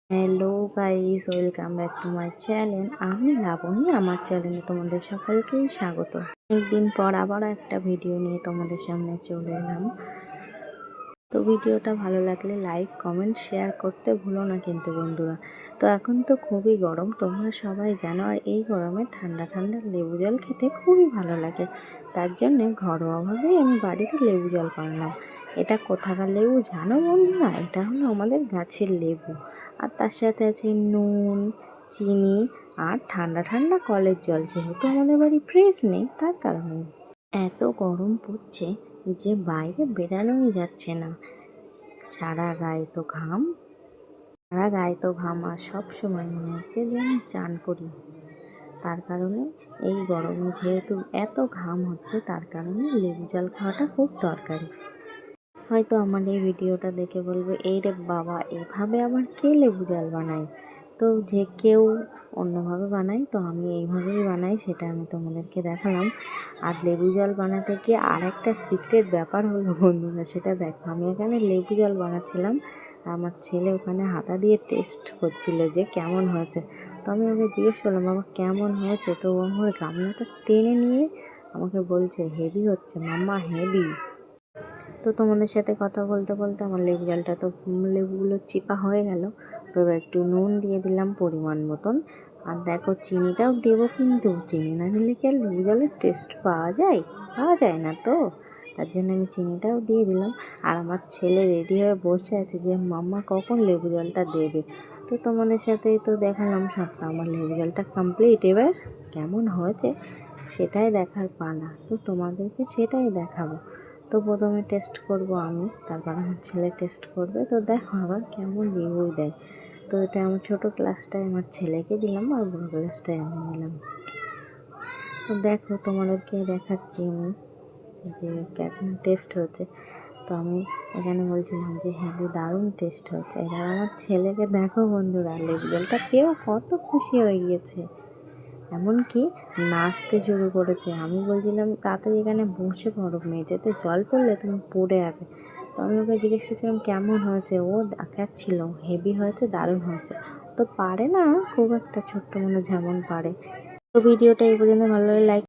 Hello guys, welcome back to my channel. আমি লাবণী, আমার চ্যানেলে তোমাদের সকলকেই স্বাগত। অনেকদিন পর আবার একটা ভিডিও নিয়ে তোমাদের সামনে চলে এলাম। তো ভিডিওটা ভালো লাগলে লাইক, কমেন্ট, শেয়ার করতে ভুলো না কিন্তু বন্ধুরা। তো এখন তো খুবই গরম, তোমরা সবাই জানো, আর এই গরমে ঠান্ডা ঠান্ডা লেবু জল খেতে খুবই ভালো লাগে। তার জন্যে ঘরোয়াভাবেই আমি বাড়িতে লেবু জল বানালাম। এটা কোথাকার লেবু জানো বন্ধুরা? এটা হলো আমাদের গাছের লেবু। আর তার সাথে আছে নুন, চিনি আর ঠান্ডা ঠান্ডা কলের জল। যেহেতু আমাদের বাড়ি ফ্রিজ নেই, তার কারণে এত গরম পড়ছে যে বাইরে বেরানোই যাচ্ছে না। সারা গায়ে তো ঘাম আর সব সময় মনে হচ্ছে যে আমি চান করি। তার কারণে এই গরমে যেহেতু এত ঘাম হচ্ছে, তার কারণে লেবু জল খাওয়াটা খুব দরকারি। হয়তো আমার এই ভিডিওটা দেখে বলবে, এই রে বাবা, এভাবে আবার কে লেবু জল বানায়? তো যে কেউ অন্যভাবে বানাই, তো আমি এইভাবেই বানাই, সেটা আমি তোমাদেরকে দেখালাম। আর লেবু জল বানাতে গিয়ে আর একটা সিক্রেট ব্যাপার হলো বন্ধুরা, সেটা দেখো। আমি এখানে লেবু জল বানাচ্ছিলাম, আমার ছেলে ওখানে হাতা দিয়ে টেস্ট করছিল যে কেমন হয়েছে। তো আমি ওকে জিজ্ঞেস করলাম, বাবা কেমন হয়েছে? তো ও আমার গামলাটা টেনে নিয়ে আমাকে বলছে, হেভি হচ্ছে মাম্মা, হেভি। তো তোমাদের সাথে কথা বলতে বলতে আমার লেবু জলটা তো লেবুগুলো চিপা হয়ে গেল। তো এবার একটু নুন দিয়ে দিলাম পরিমাণ মতন। আর দেখো, চিনিটাও দেবো, কিন্তু চিনি না দিলে কি আর লেবু জলের টেস্ট পাওয়া যায়? পাওয়া যায় না তো। তার জন্য আমি চিনিটাও দিয়ে দিলাম। আর আমার ছেলে রেডি হয়ে বসে আছে যে মাম্মা কখন লেবু জলটা দেবে। তো তোমাদের সাথেই তো দেখালাম সবটা। আমার লেবু জলটা কমপ্লিট। এবার কেমন হয়েছে সেটাই দেখার পালা। তো তোমাদেরকে সেটাই দেখাবো। তো প্রথমে টেস্ট করব আমি, তারপর আমার ছেলে টেস্ট করবে। তো দেখো আবার কেমন রিভিউ দেয়। তো এটা আমার ছোটো গ্লাসটায় আমার ছেলেকে দিলাম, আর বড় গ্লাসটায় আমি নিলাম। তো দেখো, তোমাদেরকে দেখাচ্ছি আমি যে কেমন টেস্ট হচ্ছে। তো আমি এখানে বলছিলাম যে হেবি দারুণ টেস্ট হচ্ছে। এবার আমার ছেলেকে দেখো বন্ধুরা, লেবু জলটা পেয়েও কত খুশি হয়ে গিয়েছে, এমনকি নাচতে শুরু করেছে। আমি বলছিলাম তাড়াতাড়ি এখানে বসে পড়ো, মেঝেতে জল পড়লে তুমি পড়ে যাবে। তো আমি ওকে জিজ্ঞেস করছিলাম কেমন হয়েছে, ও দেখাচ্ছিল হেভি হয়েছে, দারুণ হয়েছে। তো পারে না খুব একটা, ছোট্ট মানুষ যেমন পারে। তো ভিডিওটা এই পর্যন্ত ভালো লাগে লাইক